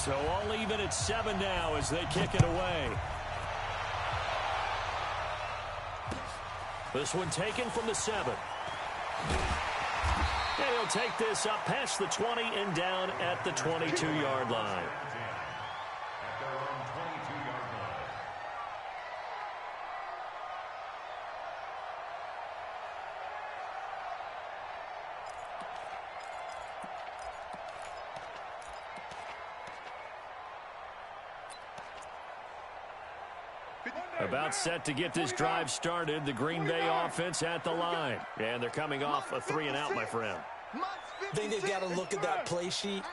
So all even at 7 now as they kick it away. This one taken from the 7. And he'll take this up past the 20 and down at the 22-yard line. About set to get this drive started, the Green Bay offense at the line. And they're coming off a 3-and-out, my friend. I think they've got to look at that play sheet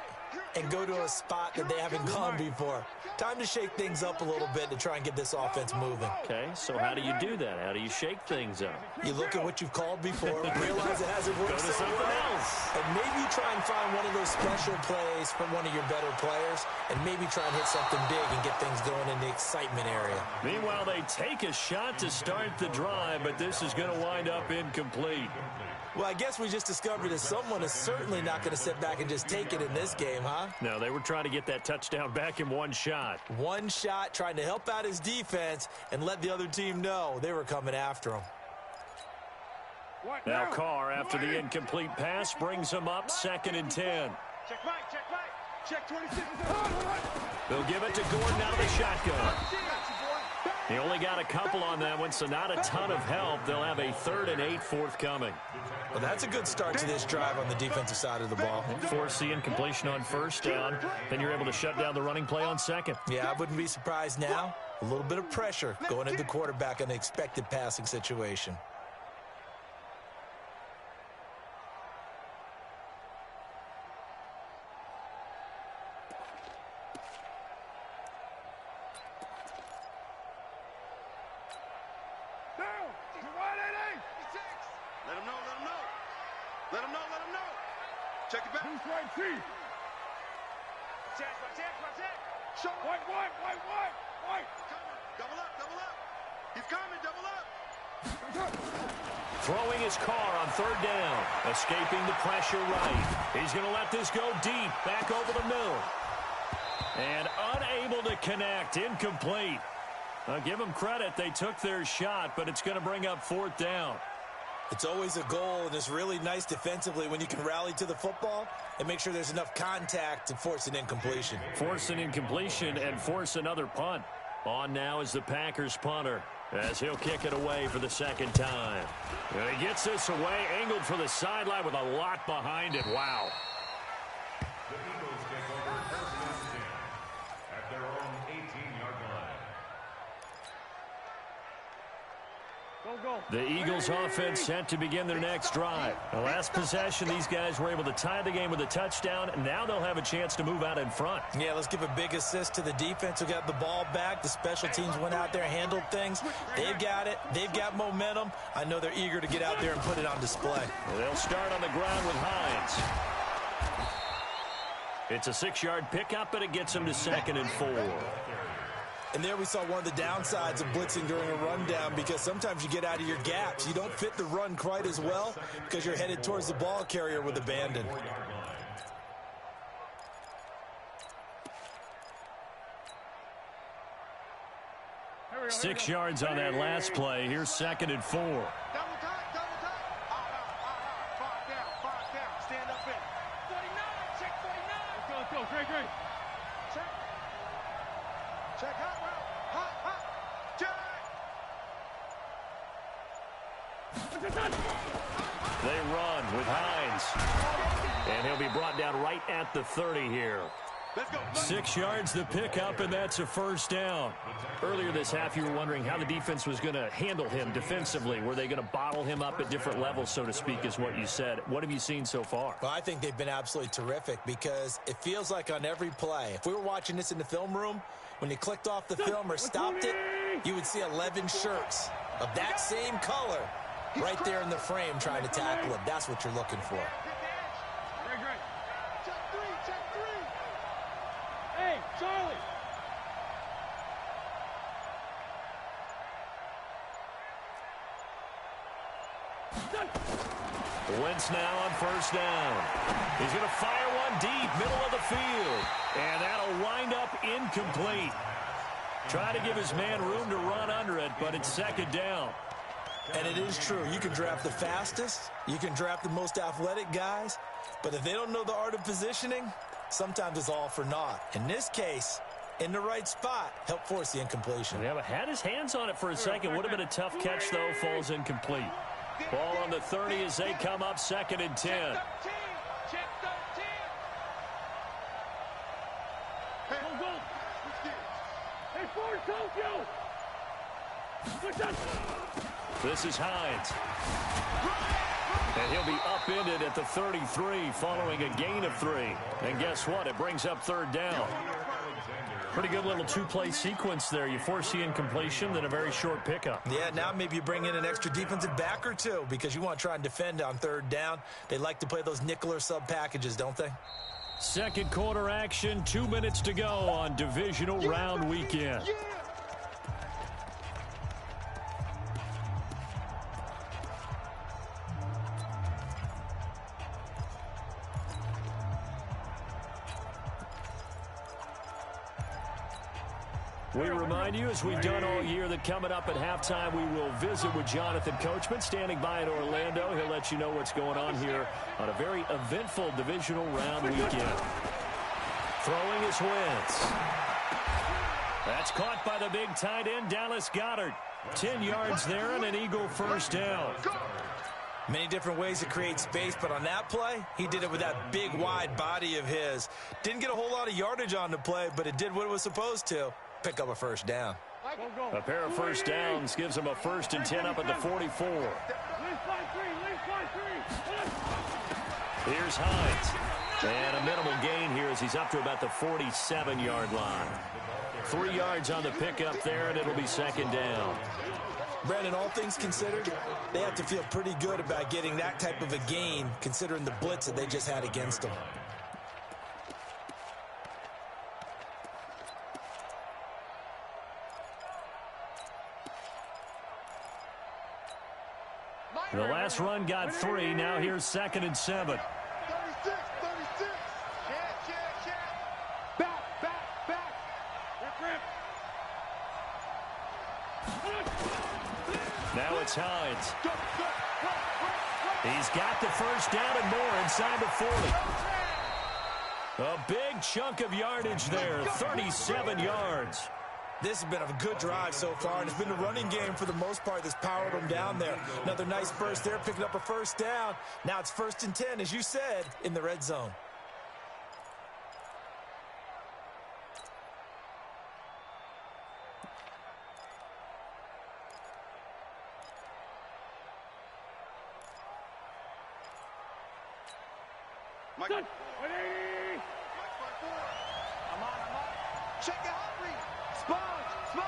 and go to a spot that they haven't gone before. Time to shake things up a little bit to try and get this offense moving. Okay, so how do you do that? How do you shake things up? You look at what you've called before, realize it hasn't worked Go to something else. and maybe try and find one of those special plays from one of your better players, and maybe try and hit something big and get things going in the excitement area. Meanwhile, they take a shot to start the drive, but this is going to wind up incomplete. Well, I guess we just discovered that someone is certainly not going to sit back and just take it in this game, huh? No, they were trying to get that touchdown back in one shot. One shot, trying to help out his defense and let the other team know they were coming after him. Now Carr, after the incomplete pass, brings him up 2nd and 10. Check right, check right. Check 26. They'll give it to Gordon out of the shotgun. He only got a couple on that one, so not a ton of help. They'll have a 3rd and 8 forthcoming. Well, that's a good start to this drive on the defensive side of the ball. Force the incompletion on 1st down. Then you're able to shut down the running play on 2nd. Yeah, I wouldn't be surprised now. A little bit of pressure going into the quarterback in an expected passing situation. Check it back. Who's right, T? Check. Show. White. Double up. He's coming, double up. Throwing his Carr on 3rd down. Escaping the pressure right. He's going to let this go deep. Back over the middle. And unable to connect. Incomplete. I'll give them credit. They took their shot, but it's going to bring up 4th down. It's always a goal, and it's really nice defensively when you can rally to the football and make sure there's enough contact to force an incompletion. Force an incompletion and force another punt. On now is the Packers punter as he'll kick it away for the 2nd time. And he gets this away, angled for the sideline with a lot behind it. Wow. The Eagles take over 1st and 10 at their own 18-yard line. The Eagles offense set to begin their next drive. The last possession, these guys were able to tie the game with a touchdown, and now they'll have a chance to move out in front. Yeah, let's give a big assist to the defense who got the ball back. The special teams went out there, handled things. They've got it. They've got momentum. I know they're eager to get out there and put it on display. Well, they'll start on the ground with Hines. It's a 6-yard pickup, and it gets them to 2nd and 4. And there we saw one of the downsides of blitzing during a rundown, because sometimes you get out of your gaps. You don't fit the run quite as well because you're headed towards the ball carrier with abandon. 6 yards on that last play. Here's 2nd and 4. Double time. Five down. Stand up in. 49. Check 49. Let's go. Great. Check hot route. Hot. Check. They run with Hines. And he'll be brought down right at the 30 here. Let's go. 6 yards the pickup, and that's a 1st down. Earlier this half, you were wondering how the defense was going to handle him defensively. Were they going to bottle him up at different levels, so to speak, is what you said. What have you seen so far? Well, I think they've been absolutely terrific, because it feels like on every play, if we were watching this in the film room, when you clicked off the film or stopped it, you would see 11 shirts of that same color right there in the frame trying to tackle him. That's what you're looking for. Great. Check three. Hey, Charlie. Wentz now on first down. He's going to fire one deep, middle of the field. And that'll wind up incomplete. Trying to give his man room to run under it, but it's second down. And it is true. You can draft the fastest. You can draft the most athletic guys. But if they don't know the art of positioning, sometimes it's all for naught. In this case, in the right spot, help force the incompletion. Yeah, but had his hands on it for a second. Would have been a tough catch, though. Falls incomplete. Ball on the 30 as they come up, 2nd and 10. Check 13. Hey, go. Hey, forward, Tokyo. This is Hines. And he'll be upended at the 33 following a gain of 3. And guess what? It brings up 3rd down. Pretty good little two-play sequence there. You force the incompletion, then a very short pickup. Yeah, now maybe you bring in an extra defensive back or two because you want to try and defend on 3rd down. They like to play those nickel or sub packages, don't they? Second quarter action, 2 minutes to go on divisional round weekend. We remind you, as we've done all year, that coming up at halftime, we will visit with Jonathan Coachman, standing by in Orlando. He'll let you know what's going on here on a very eventful divisional round weekend. Throwing is Wentz. That's caught by the big tight end, Dallas Goedert. 10 yards there and an Eagle first down. Many different ways to create space, but on that play, he did it with that big, wide body of his. Didn't get a whole lot of yardage on the play, but it did what it was supposed to. Pick up a first down. A pair of first downs gives him a 1st and 10 up at the 44. Here's Hines. And a minimal gain here as he's up to about the 47-yard line. 3 yards on the pickup there, and it'll be 2nd down. Brandon, all things considered, they have to feel pretty good about getting that type of a gain, considering the blitz that they just had against them. The last run got 3. Now here's 2nd and 7. 36. Check. Back. Now it's Hines. He's got the first down and more inside the 40. A big chunk of yardage there, 37 yards. This has been a good drive so far, and it's been a running game for the most part that's powered them down there. Another nice burst there, picking up a first down. Now it's 1st and 10, as you said, in the red zone. Mike. 180. I'm on. Check it out, Reed. Spawn. No.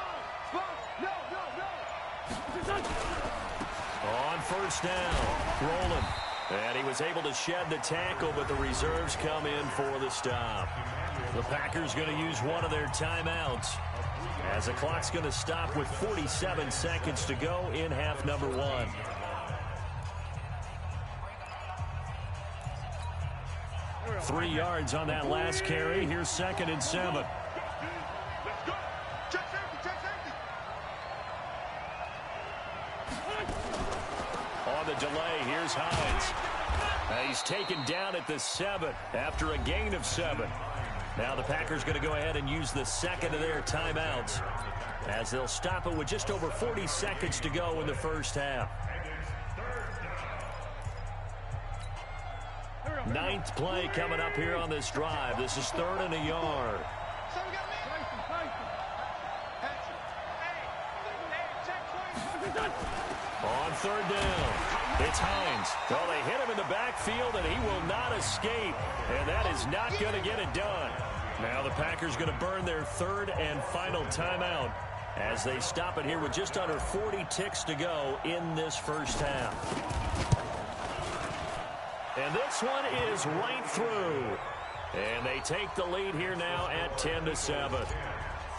On first down, rolling. And he was able to shed the tackle, but the reserves come in for the stop. The Packers going to use one of their timeouts as the clock's going to stop with 47 seconds to go in half number 1. Three yards on that last carry. Here's 2nd and 7. Let's go. Check safety. On the delay, here's Hines. He's taken down at the 7 after a gain of 7. Now the Packers going to go ahead and use the 2nd of their timeouts as they'll stop it with just over 40 seconds to go in the first half. 9th play coming up here on this drive. This is 3rd and a yard. On 3rd down, it's Hines. Well, they hit him in the backfield, and he will not escape. And that is not going to get it done. Now the Packers going to burn their 3rd and final timeout as they stop it here with just under 40 ticks to go in this first half. And this one is right through. And they take the lead here now at 10-7.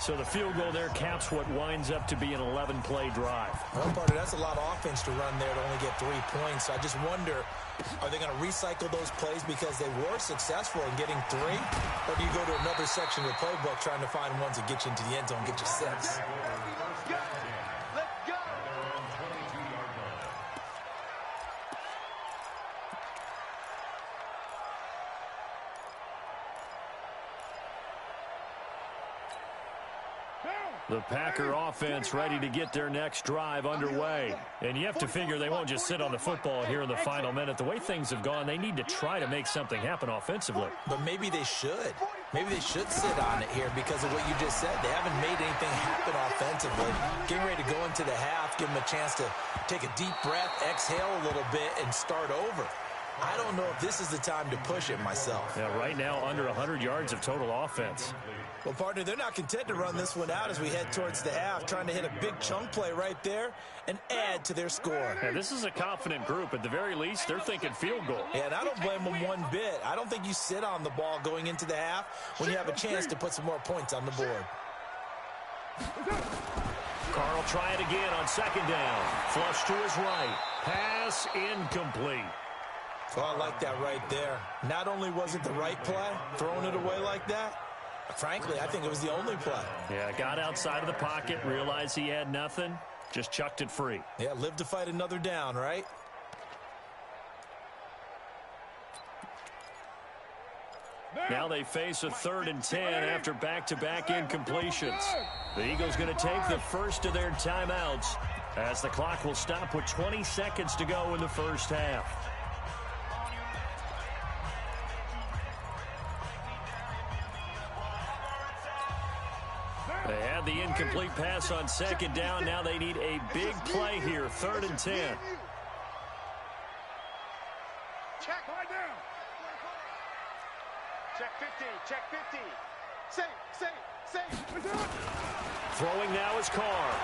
So the field goal there caps what winds up to be an 11-play drive. Well, partner, that's a lot of offense to run there to only get 3 points. I just wonder Are they going to recycle those plays because they were successful in getting 3? Or do you go to another section of the playbook trying to find ones that get you into the end zone and get you 6? Let's go. The Packer offense ready to get their next drive underway. And you have to figure they won't just sit on the football here in the final minute. The way things have gone, they need to try to make something happen offensively. But maybe they should. Maybe they should sit on it here because of what you just said. They haven't made anything happen offensively. Getting ready to go into the half, give them a chance to take a deep breath, exhale a little bit, and start over. I don't know if this is the time to push it myself. Yeah, right now under 100 yards of total offense. Well, partner, they're not content to run this one out as we head towards the half, trying to hit a big chunk play right there and add to their score. Yeah, this is a confident group. At the very least, they're thinking field goal. Yeah, and I don't blame them one bit. I don't think you sit on the ball going into the half when you have a chance to put some more points on the board. Carr will try it again on second down. Flush to his right. Pass incomplete. Oh, I like that right there. Not only was it the right play, throwing it away like that, frankly, I think it was the only play. Yeah, got outside of the pocket, realized he had nothing, just chucked it free. Yeah, live to fight another down, right? Now they face a 3rd and 10 after back-to-back incompletions. The Eagles going to take the first of their timeouts as the clock will stop with 20 seconds to go in the first half. They had the incomplete pass on second down. Now they need a big play here, 3rd and 10. Check. Check 50. Check 50. Say. Throwing now is Carr.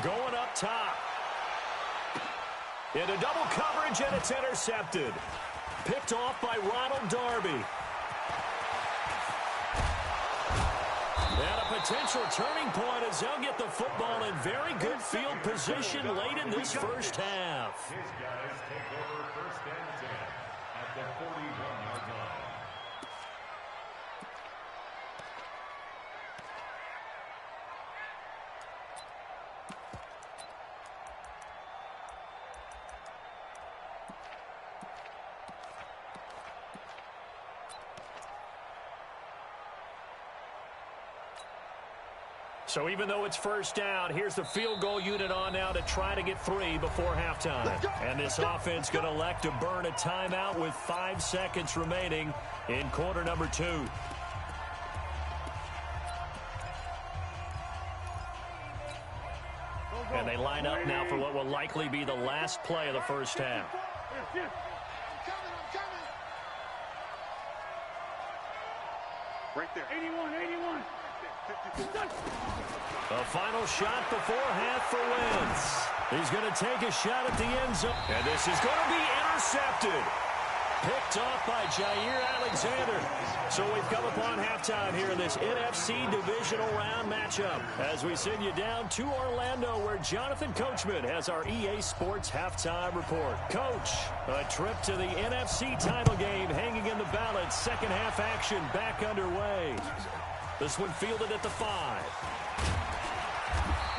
Going up top. Into double coverage, and it's intercepted. Picked off by Ronald Darby. And a potential turning point as they'll get the football in very good field position late in this first half. His guys take over 1st and 10 at the 41-yard line. So even though it's first down, here's the field goal unit on now to try to get 3 before halftime. And this offense going to elect to burn a timeout with 5 seconds remaining in quarter number 2. And they line up now for what will likely be the last play of the first half. I'm coming. Right there. 81. A final shot before half for Wentz. He's going to take a shot at the end zone. And this is going to be intercepted. Picked off by Jair Alexander. So we've come upon halftime here in this NFC divisional round matchup as we send you down to Orlando where Jonathan Coachman has our EA Sports halftime report. Coach, a trip to the NFC title game hanging in the balance. Second half action back underway. This one fielded at the 5.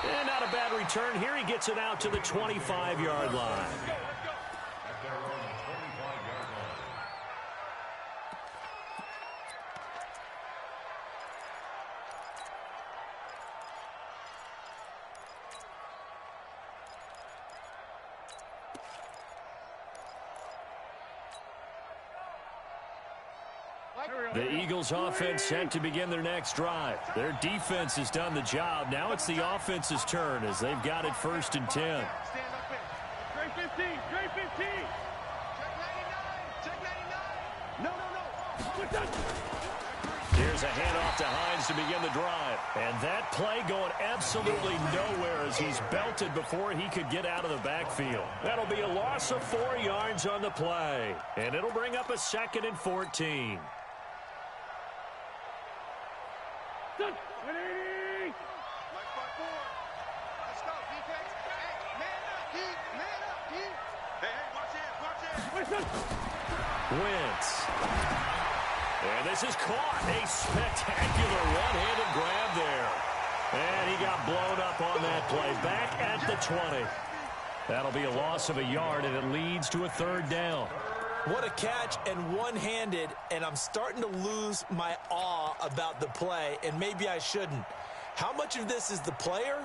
And not a bad return here. He gets it out to the 25-yard line. At their own 25-yard line. The Eagles offense set to begin their next drive. Their defense has done the job. Now it's the offense's turn as they've got it 1st and 10. Stand up in. Trey 15. Check 99. No. Here's a handoff to Hines to begin the drive. And that play going absolutely nowhere as he's belted before he could get out of the backfield. That'll be a loss of 4 yards on the play. And it'll bring up a 2nd and 14. Let's go, defense. Hey, man up. Hey, watch it. Wentz. And this is caught. A spectacular one-handed grab there. And he got blown up on that play. Back at the 20. That'll be a loss of a yard, and it leads to a third down. What a catch, and one-handed, and I'm starting to lose my awe about the play, and maybe I shouldn't. How much of this is the player?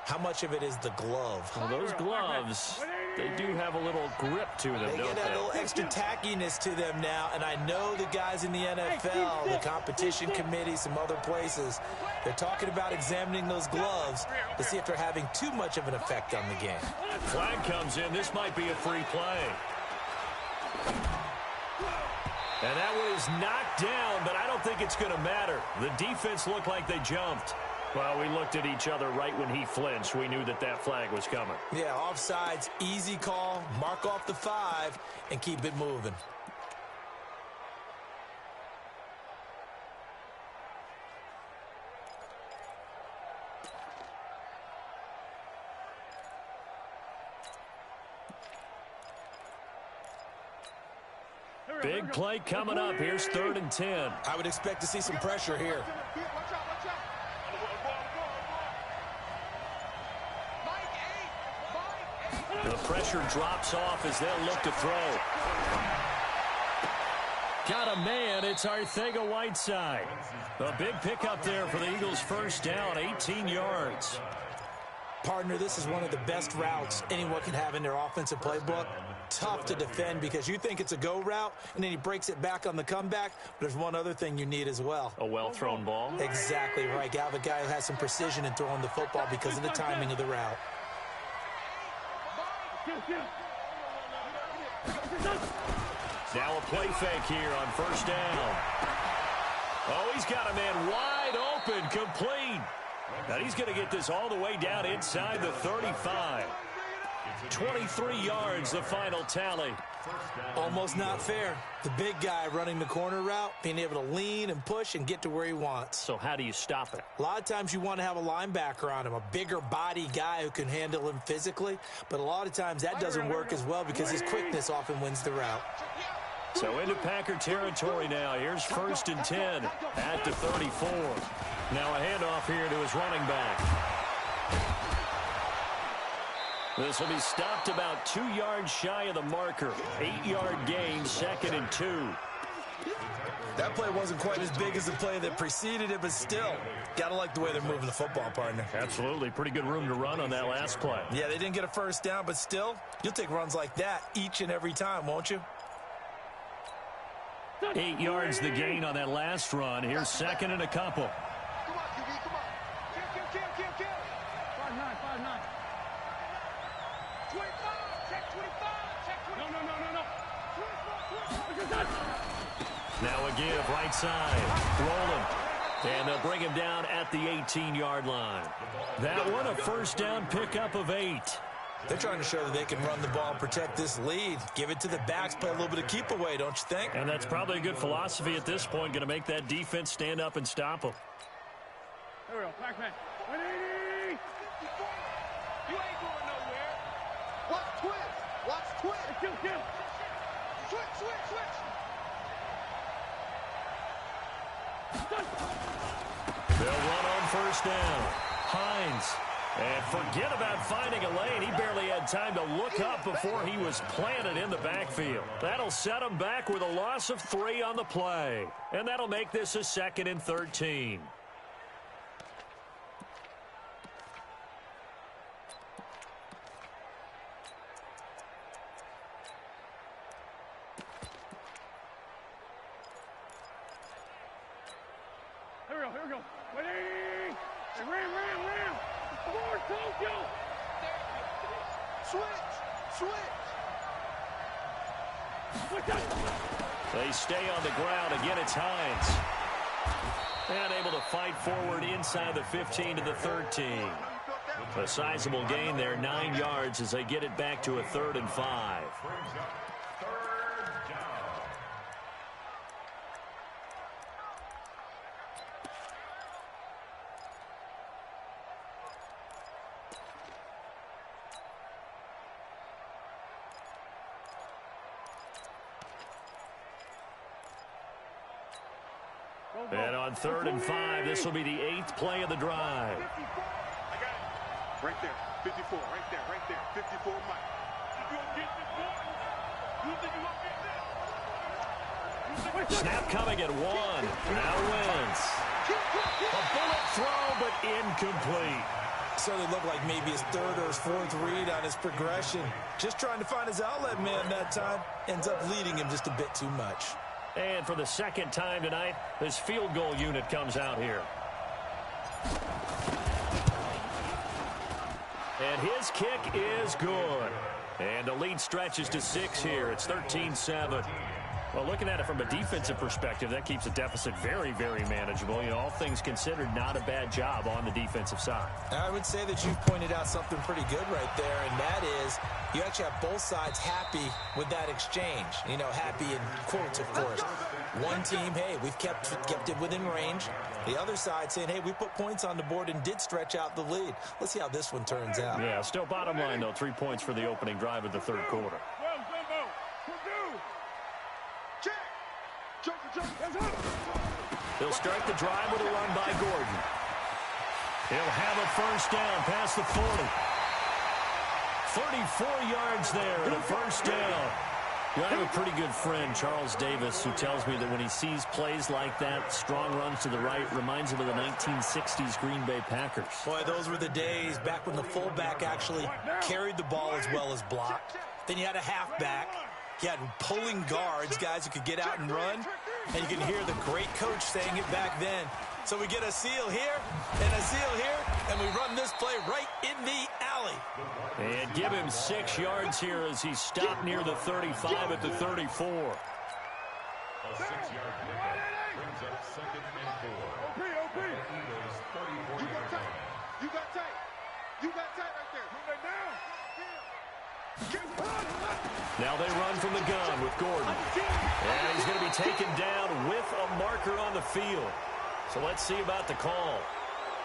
How much of it is the glove? Well, those gloves, they do have a little grip to them, They don't get a they? little extra tackiness to them now, and I know the guys in the NFL, the competition committee, some other places, they're talking about examining those gloves to see if they're having too much of an effect on the game. Flag comes in. This might be a free play. And that one is knocked down, but I don't think it's going to matter. The defense looked like they jumped. Well, we looked at each other right when he flinched. We knew that that flag was coming. Yeah, offsides, easy call, mark off the 5, and keep it moving. Big play coming up. Here's 3rd and 10. I would expect to see some pressure here. Watch out. Mike 8. The pressure drops off as they'll look to throw. Got a man. It's Arcega-Whiteside. A big pickup there for the Eagles' first down, 18 yards. Partner, this is one of the best routes anyone can have in their offensive playbook. Tough to defend because you think it's a go route, and then he breaks it back on the comeback. But there's one other thing you need as well. A well-thrown ball. Exactly right. You have a guy who has some precision in throwing the football because of the timing of the route. Now a play fake here on first down. Oh, he's got a man wide open, complete. Now he's going to get this all the way down inside the 35. 23 yards, the final tally. Almost not fair. The big guy running the corner route, being able to lean and push and get to where he wants. So how do you stop it? A lot of times you want to have a linebacker on him, a bigger body guy who can handle him physically. But a lot of times that doesn't work as well because his quickness often wins the route. So into Packer territory now. Here's 1st and 10 at the 34. Now a handoff here to his running back. This will be stopped about 2 yards shy of the marker. 8-yard gain, 2nd and 2. That play wasn't quite as big as the play that preceded it, but still, gotta like the way they're moving the football, partner. Absolutely. Pretty good room to run on that last play. Yeah, they didn't get a first down, but still, you'll take runs like that each and every time, won't you? 8 yards the gain on that last run. Here's 2nd and a couple. Come on, QB, come on. Kill. 5-9. 25, check 25, check 25. No. Now a give, right side. Rolling. And they'll bring him down at the 18-yard line. That one, a first down pickup of 8. They're trying to show that they can run the ball and protect this lead. Give it to the backs, play a little bit of keep away, don't you think? And that's probably a good philosophy at this point. Going to make that defense stand up and stop them. There we go. Back man. 180. You ain't going nowhere. Watch twist. Kill. Switch. They'll run on first down. Hines. And forget about finding a lane. He barely had time to look up before he was planted in the backfield. That'll set him back with a loss of 3 on the play. And that'll make this a 2nd and 13. Here we go. 180. Hey, ram. Come on, Tokyo. Switch. They stay on the ground. Again, it's Hines. And able to fight forward inside the 15 to the 13. A sizable gain there, 9 yards as they get it back to a 3rd and 5. And on 3rd and 5, this will be the 8th play of the drive. I got it. Right there. 54. Right there. Right there. 54, Mike. You gonna get this, boy? You think you gonna get this? Snap coming at 1. Now wins. A bullet throw, but incomplete. Certainly looked like maybe his 3rd or his 4th read on his progression. Just trying to find his outlet man that time. Ends up leading him just a bit too much. And for the 2nd time tonight, this field goal unit comes out here. And his kick is good. And the lead stretches to 6 here. It's 13-7. Well, looking at it from a defensive perspective, that keeps the deficit very, very manageable. You know, all things considered, not a bad job on the defensive side. I would say that you've pointed out something pretty good right there, and that is you actually have both sides happy with that exchange. You know, happy in quotes, of course. One team, hey, we've kept it within range. The other side saying, hey, we put points on the board and did stretch out the lead. Let's see how this one turns out. Yeah, still bottom line, though, 3 points for the opening drive of the 3rd quarter. He'll start the drive with a run by Gordon. He'll have a 1st down past the 40. 34 yards there and a 1st down. You know, I have a pretty good friend, Charles Davis, who tells me that when he sees plays like that, strong runs to the right, reminds him of the 1960s Green Bay Packers. Boy, those were the days back when the fullback actually carried the ball as well as blocked. Then you had a halfback. You had pulling guards, guys who could get out and run. And you can hear the great coach saying it back then. So we get a seal here and a seal here, and we run this play right in the alley. And give him 6 yards here as he stopped near the 35 at the 34. A 6-yard pickup brings up 2nd and 4. OP. Eagles 34 yards line. You got tight. You got tight right there. Move that down. Now they run from the gun with Gordon. And he's going to be taken down with a marker on the field. So let's see about the call.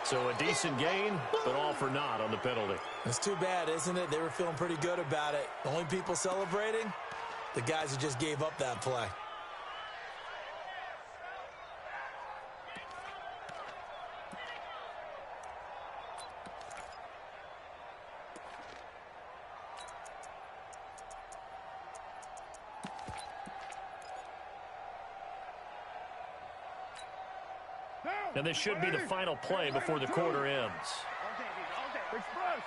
So a decent gain, but all for naught on the penalty. It's too bad, isn't it? They were feeling pretty good about it. The only people celebrating, the guys who just gave up that play. And this should be the final play before the quarter ends. Express.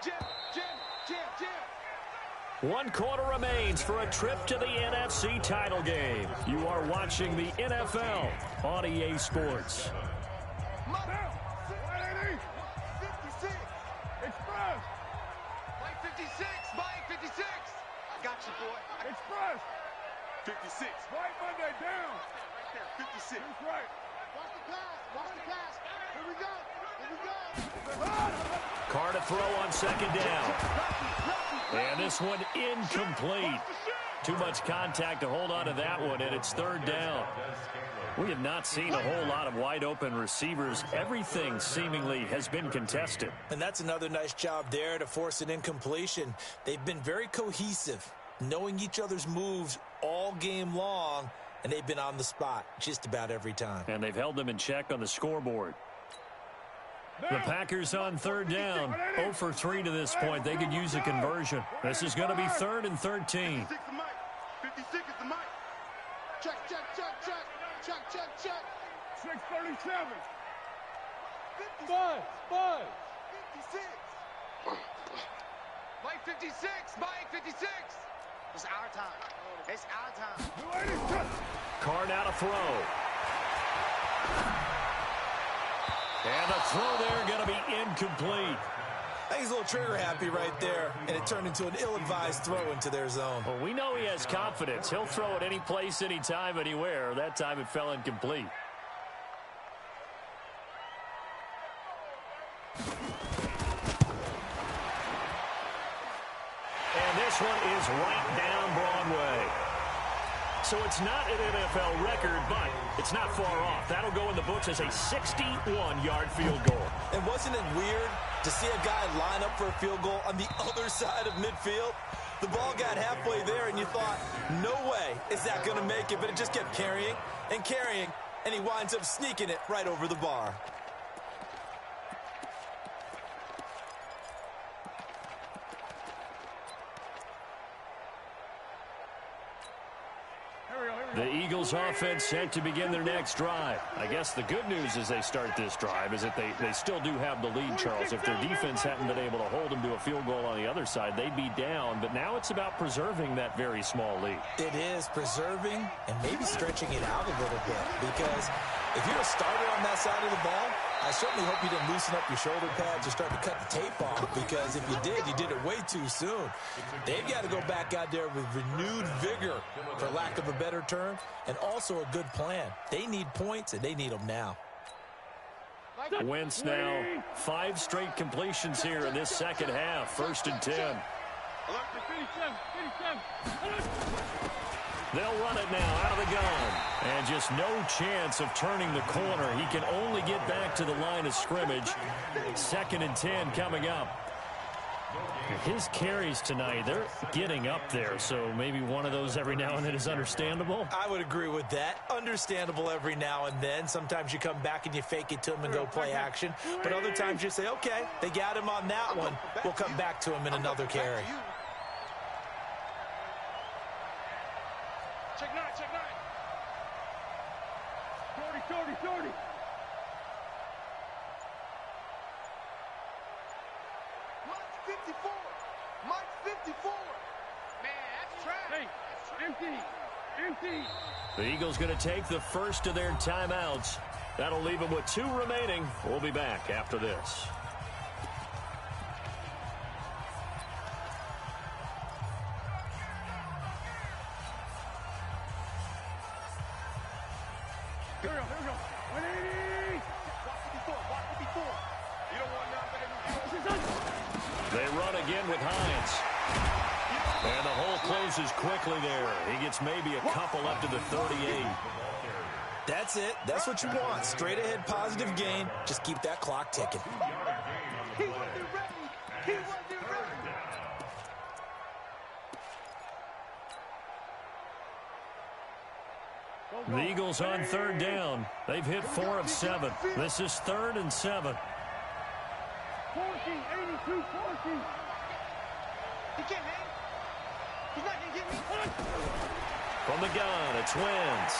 Jim. 1 quarter remains for a trip to the NFC title game. You are watching the NFL on EA Sports. Down. 56. Express. Mike 56. Mike 56. I got you, boy. Express. 56. Right Monday down. Right there. 56. That's right. Watch the pass. Watch the pass. Here we go. Here we go. Carr to throw on 2nd down. And this one incomplete. Too much contact to hold on to that one, and it's 3rd down. We have not seen a whole lot of wide open receivers. Everything seemingly has been contested. And that's another nice job there to force an incompletion. They've been very cohesive, knowing each other's moves all game long, and they've been on the spot just about every time. And they've held them in check on the scoreboard. The Packers on 3rd down. 0 for 3 to this point. They could use a conversion. This is going to be 3rd and 13. 56 is the mic. 56 is the mic. Check. 637. 56. Buzz. 56. Mike 56. Mike 56. It's our time. It's our time. Carr now to throw. And the throw there going to be incomplete. I think he's a little trigger happy right there, and it turned into an ill-advised throw into their zone. Well, we know he has confidence. He'll throw it any place, anytime, anywhere. That time it fell incomplete. And this one is right down Broadway. So it's not an NFL record, but it's not far off. That'll go in the books as a 61-yard field goal. And wasn't it weird to see a guy line up for a field goal on the other side of midfield? The ball got halfway there, and you thought, no way is that going to make it, but it just kept carrying and carrying, and he winds up sneaking it right over the bar. The Eagles offense set to begin their next drive. I guess the good news as they start this drive is that they still do have the lead, Charles. If their defense hadn't been able to hold them to a field goal on the other side, they'd be down. But now it's about preserving that very small lead. It is preserving and maybe stretching it out a little bit, because if you're a starter on that side of the ball, I certainly hope you didn't loosen up your shoulder pads or start to cut the tape off, because if you did it way too soon. They've got to go back out there with renewed vigor, for lack of a better term, and also a good plan. They need points, and they need them now. Wentz now 5 straight completions here in this second half. 1st and 10. They'll run it now out of the gun. And just no chance of turning the corner. He can only get back to the line of scrimmage. 2nd and 10 coming up. His carries tonight, they're getting up there, so maybe one of those every now and then is understandable. I would agree with that. Understandable every now and then. Sometimes you come back and you fake it to him and go play action. But other times you say, okay, they got him on that one. We'll come back to him in another carry. Check 9, check 9. 40. Mike's 54. Mike's 54. Man, that's trash. Hey, empty. The Eagles going to take the first of their timeouts. That'll leave them with 2 remaining. We'll be back after this. Here we go. 180. Block 54. You don't want nothing. They run again with Hines. And the hole closes quickly there. He gets maybe a couple up to the 38. That's it. That's what you want. Straight ahead positive gain. Just keep that clock ticking. He wasn't ready. He wasn't ready. The Eagles on 3rd down. They've hit 4 of 7. This is 3rd and 7. 82, 40. He can't hang. He's not going to get me. From the gun, it's Wentz.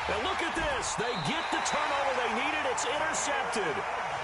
And look at this. They get the turnover they needed. It's intercepted.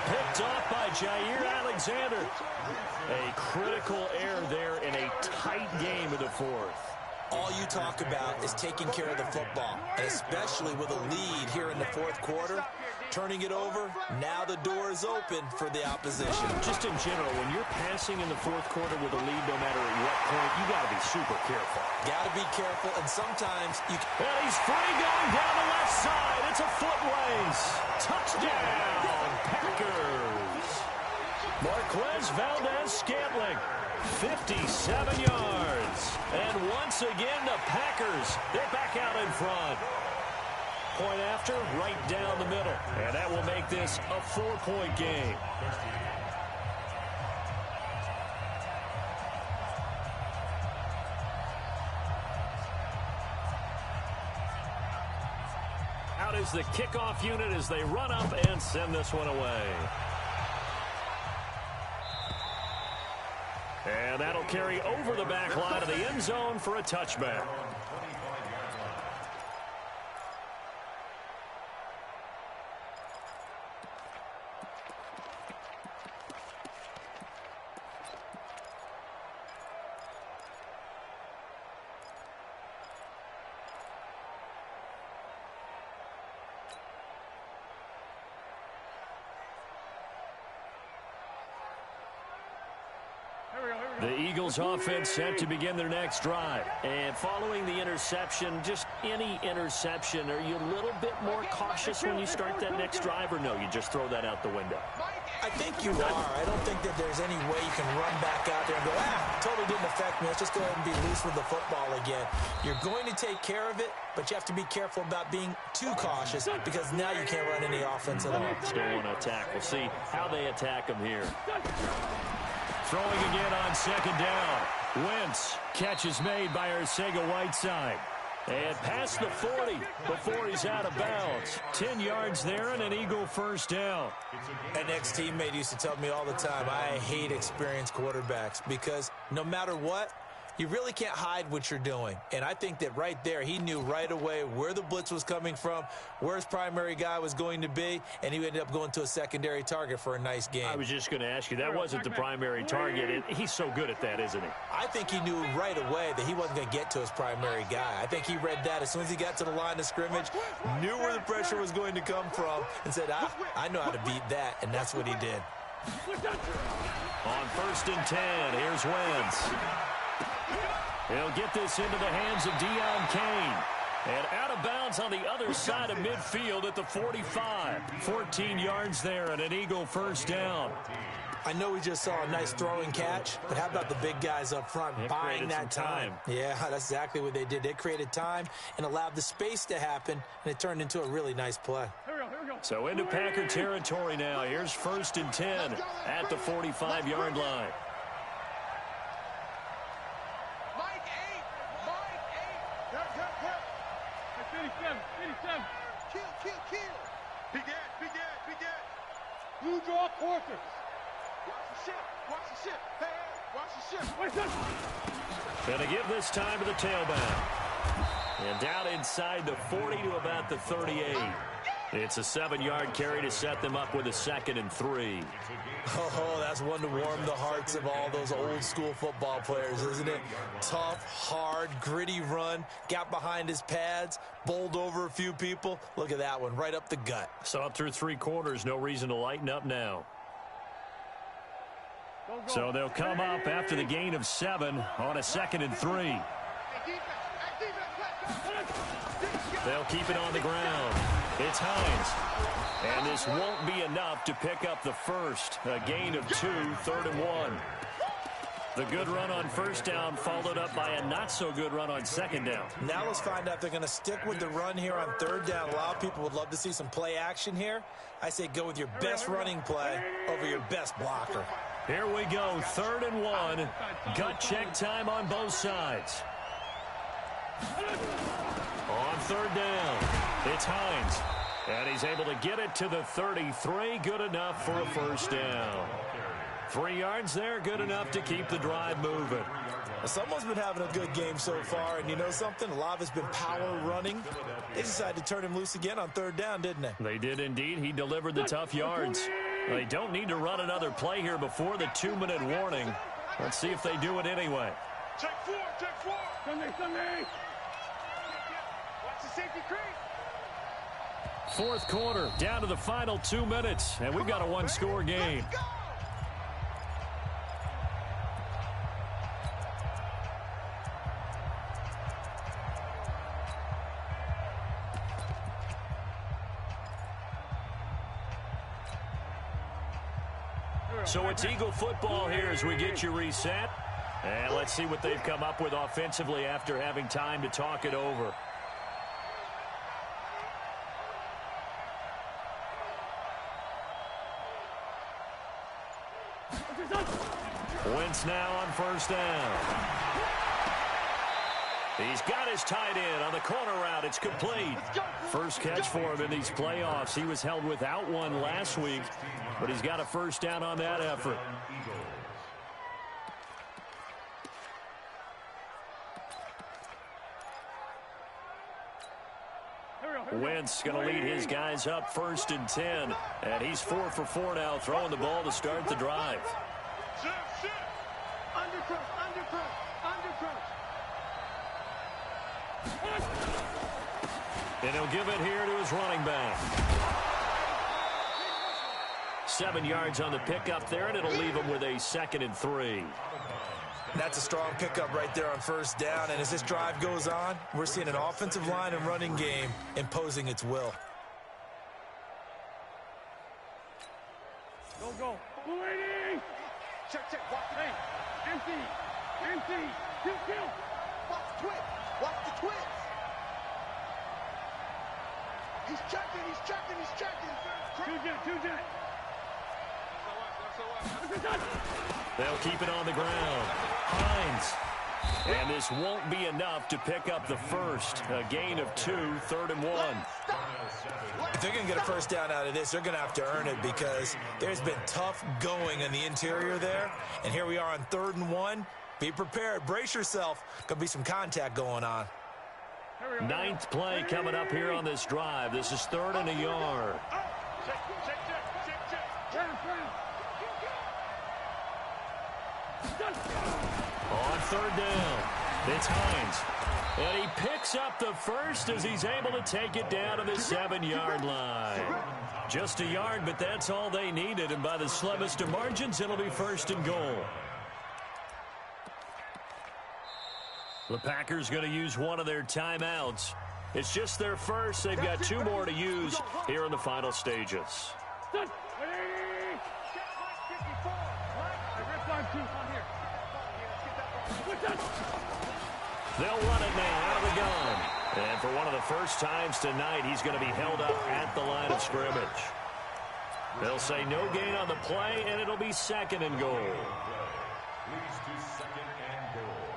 Picked off by Jair Alexander. A critical error there in a tight game in the 4th. All you talk about is taking care of the football, and especially with a lead here in the 4th quarter. Turning it over, now the door is open for the opposition. Just in general, when you're passing in the 4th quarter with a lead, no matter at what point, you got to be super careful. Got to be careful, and sometimes you... And he's free going down the left side. It's a foot race. Touchdown, Packers. Marquez Valdez-Scantling, 57 yards. And once again, the Packers, they're back out in front. Point after, right down the middle. And that will make this a 4-point game. Out is the kickoff unit as they run up and send this one away. And that'll carry over the back line of the end zone for a touchback. The Eagles offense set to begin their next drive. And following the interception, just any interception, are you a little bit more cautious when you start that next drive, or no, you just throw that out the window? I think you are. I don't think that there's any way you can run back out there and go, totally didn't affect me. Let's just go ahead and be loose with the football again. You're going to take care of it, but you have to be careful about being too cautious, because now you can't run any offense at all. Still want to attack. We'll see how they attack them here. Throwing again on second down. Wentz. Catch is made by Arcega-Whiteside. And past the 40 before he's out of bounds. 10 yards there and an Eagle first down. An ex-teammate used to tell me all the time, I hate experienced quarterbacks because no matter what, you really can't hide what you're doing. And I think that right there, he knew right away where the blitz was coming from, where his primary guy was going to be, and he ended up going to a secondary target for a nice game. I was just going to ask you, that wasn't the primary target, and he's so good at that, isn't he? I think he knew right away that he wasn't going to get to his primary guy. I think he read that as soon as he got to the line of scrimmage, knew where the pressure was going to come from, and said, I know how to beat that, and that's what he did. On 1st and 10, here's Wentz. He'll get this into the hands of Deion Kane. And out of bounds on the other side of midfield at the 45. 14 yards there and an Eagle first down. I know we just saw a nice throwing catch, but how about the big guys up front buying that time? Yeah, that's exactly what they did. They created time and allowed the space to happen, and it turned into a really nice play. So into Packer territory now. Here's 1st and 10 at the 45-yard line. Blue draw quarters. Watch the ship. Watch the ship. Hey, watch the ship. Wait a Going to give this time to the tailback. And down inside the 40 to about the 38. It's a 7-yard carry to set them up with a 2nd and 3. Oh, that's one to warm the hearts of all those old school football players, isn't it? Tough, hard, gritty run, got behind his pads, bowled over a few people. Look at that one, right up the gut. So up through 3 quarters, no reason to lighten up now. So they'll come up after the gain of 7 on a 2nd and 3. They'll keep it on the ground. It's Hines. And this won't be enough to pick up the first. A gain of 2, 3rd and 1. The good run on 1st down followed up by a not-so-good run on 2nd down. Now let's find out if they're going to stick with the run here on 3rd down. A lot of people would love to see some play action here. I say go with your best running play over your best blocker. Here we go, 3rd and 1. Gut check time on both sides. On 3rd down, it's Hines. And he's able to get it to the 33. Good enough for a first down. 3 yards there, good enough to keep the drive moving. Someone's been having a good game so far, and you know something? A lot of it's been power running. They decided to turn him loose again on 3rd down, didn't they? They did indeed. He delivered the tough yards. They don't need to run another play here before the 2-minute warning. Let's see if they do it anyway. Check 4, check 4. Sunday. Watch the safety creep. 4th quarter, down to the final 2 minutes, and we've got a 1-score game. So it's Eagle football here as we get you reset. And let's see what they've come up with offensively after having time to talk it over. Wentz now on 1st down. He's got his tight end on the corner route. It's complete. First catch for him in these playoffs. He was held without one last week, but he's got a first down on that effort. Wentz going to lead his guys up 1st and 10, and he's 4 for 4 now, throwing the ball to start the drive. And he'll give it here to his running back. 7 yards on the pickup there, and it'll leave him with a 2nd and 3. That's a strong pickup right there on 1st down, and as this drive goes on, we're seeing an offensive line and running game imposing its will. Go. Blue18. Check. Watch the empty. Kill. Watch the twist. He's checking. Two jet. They'll keep it on the ground. Hines. And this won't be enough to pick up the first. A gain of 2, 3rd and 1. If they're going to get a first down out of this, they're going to have to earn it because there's been tough going in the interior there. And here we are on 3rd and 1. Be prepared. Brace yourself. Going to be some contact going on. 9th play coming up here on this drive. This is 3rd and a yard. On 3rd down, it's Hines. And he picks up the first as he's able to take it down to the 7-yard line. Just a yard, but that's all they needed. And by the slimmest of margins, it'll be 1st and goal. The Packers going to use one of their timeouts. It's just their first. They've got 2 more to use here in the final stages. They'll run it now out of the gun. And for one of the first times tonight, he's going to be held up at the line of scrimmage. They'll say no gain on the play, and it'll be 2nd and goal.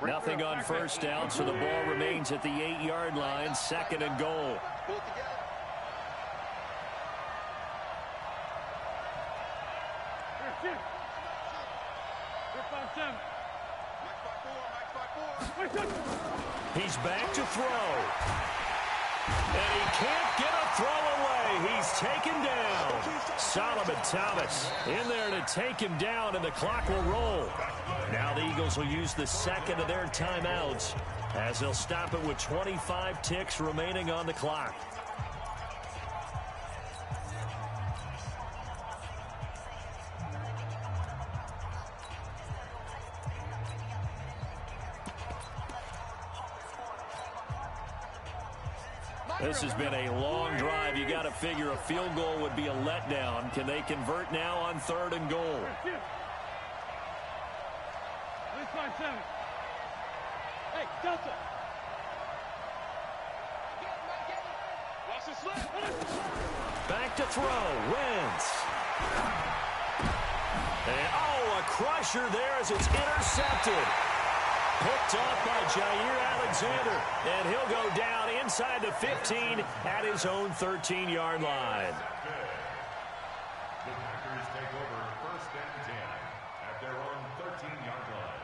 Nothing on 1st down, so the ball remains at the 8-yard line, 2nd and goal. He's back to throw. And he can't get a throw away. He's taken down. Solomon Thomas in there to take him down, and the clock will roll. Now the Eagles will use the 2nd of their timeouts as they'll stop it with 25 ticks remaining on the clock. This has been a long drive. You got to figure a field goal would be a letdown. Can they convert now on 3rd and goal? Hey, Delta. Back to throw. Wentz. And, oh, a crusher there as it's intercepted. Picked off by Jair Alexander, and he'll go down inside the 15 at his own 13-yard line. The Packers take over 1st and 10 at their own 13-yard line.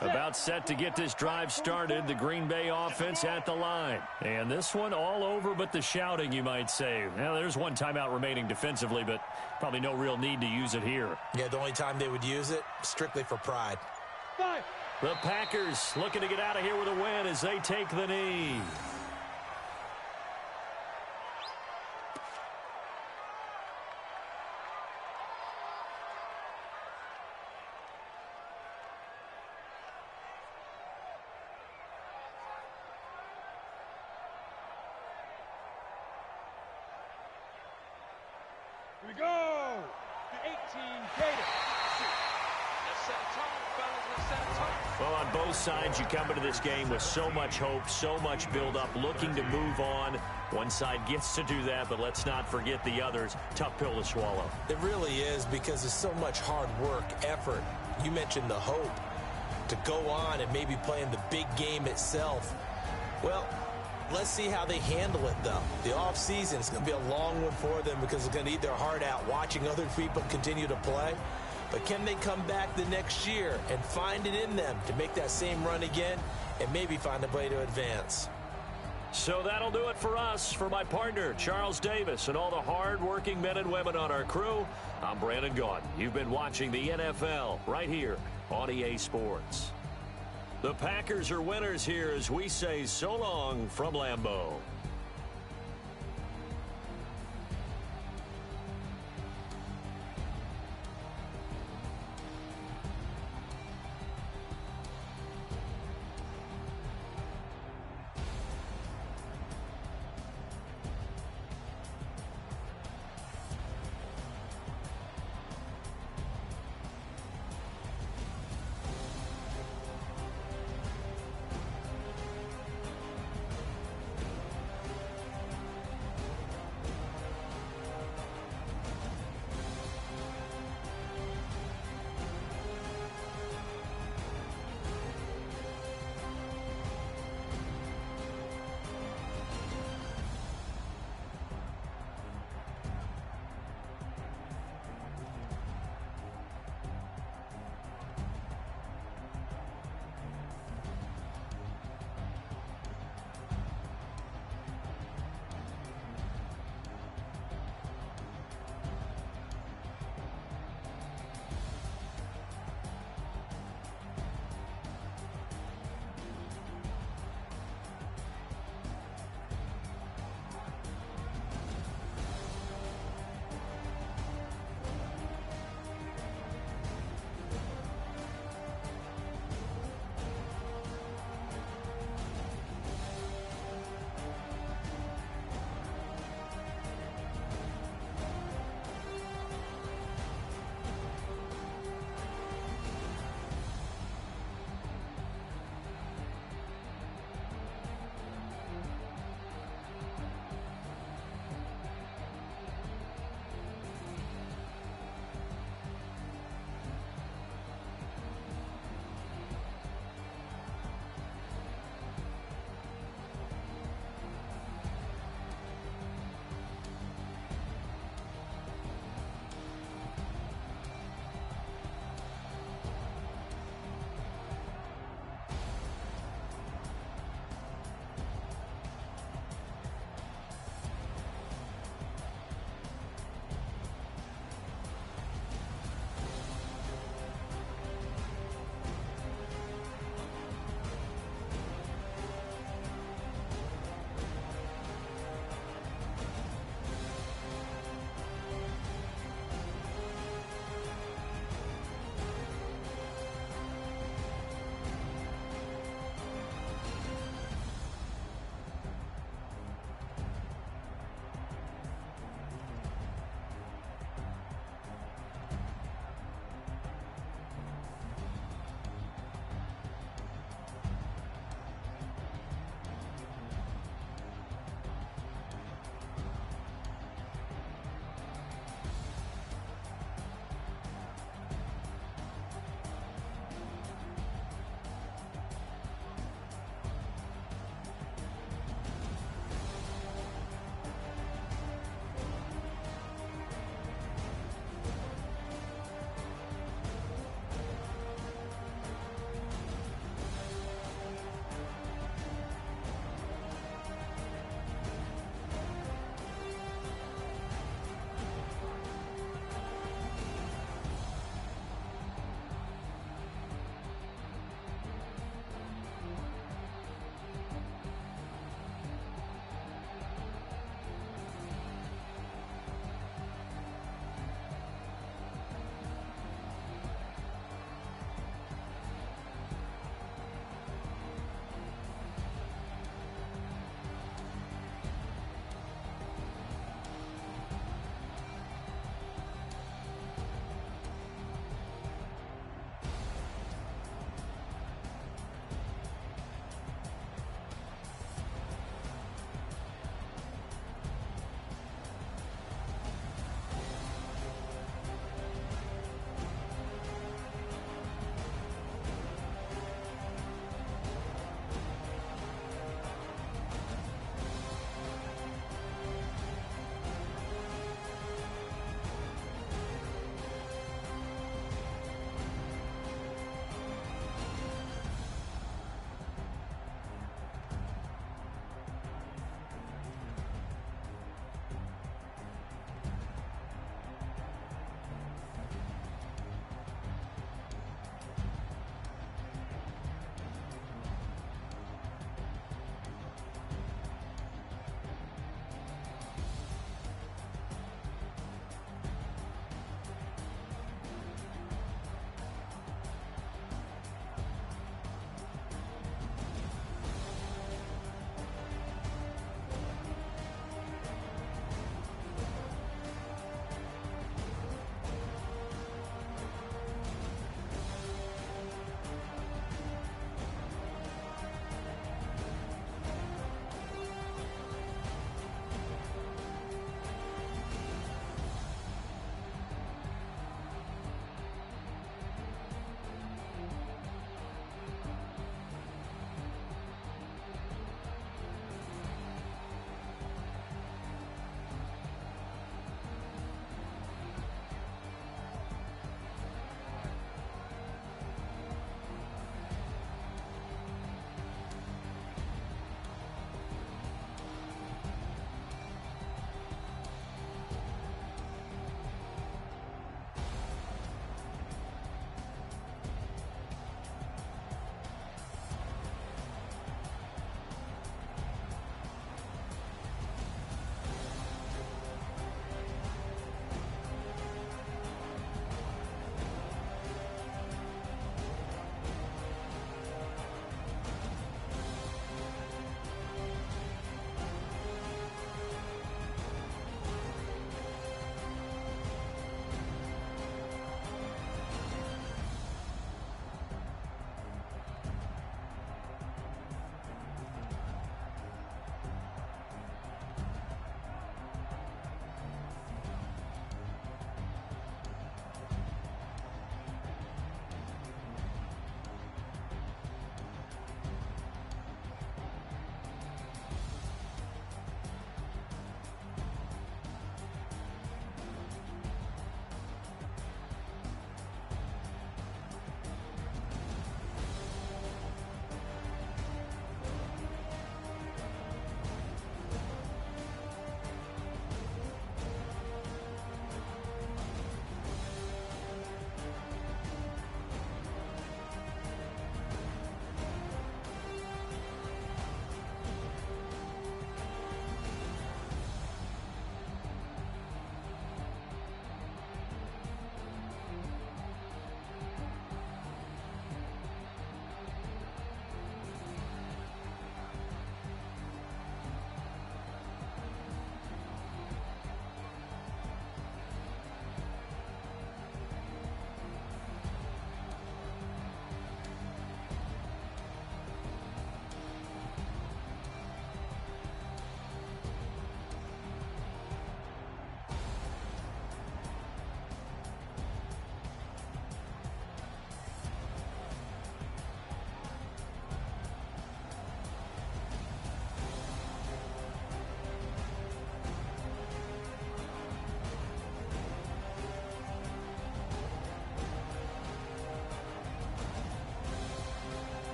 About set to get this drive started, the Green Bay offense at the line. And this one all over but the shouting, you might say. Now, there's one timeout remaining defensively, but probably no real need to use it here. Yeah, the only time they would use it, strictly for pride. The Packers looking to get out of here with a win as they take the knee. Here we go. The 18 Gators. Let's set a tone, fellas. Let's set a tone. Well, on both sides, you come into this game with so much hope, so much build-up, looking to move on. One side gets to do that, but let's not forget the others. Tough pill to swallow. It really is because there's so much hard work, effort. You mentioned the hope to go on and maybe play in the big game itself. Well, let's see how they handle it, though. The offseason is going to be a long one for them because they're going to eat their heart out watching other people continue to play. But can they come back the next year and find it in them to make that same run again and maybe find a way to advance? So that'll do it for us. For my partner, Charles Davis, and all the hard-working men and women on our crew, I'm Brandon Gaudin. You've been watching the NFL right here on EA Sports. The Packers are winners here as we say so long from Lambeau.